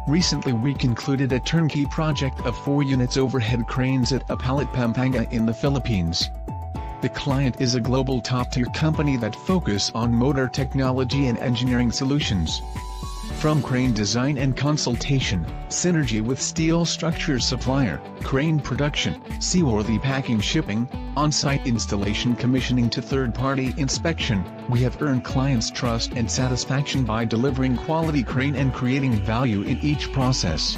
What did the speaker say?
Recently we concluded a turnkey project of 4 units overhead cranes at Apalit Pampanga in the Philippines. The client is a global top-tier company that focus on motor technology and engineering solutions. From crane design and consultation, synergy with steel structures supplier, crane production, seaworthy packing shipping, on-site installation commissioning to third-party inspection, we have earned clients' trust and satisfaction by delivering quality crane and creating value in each process.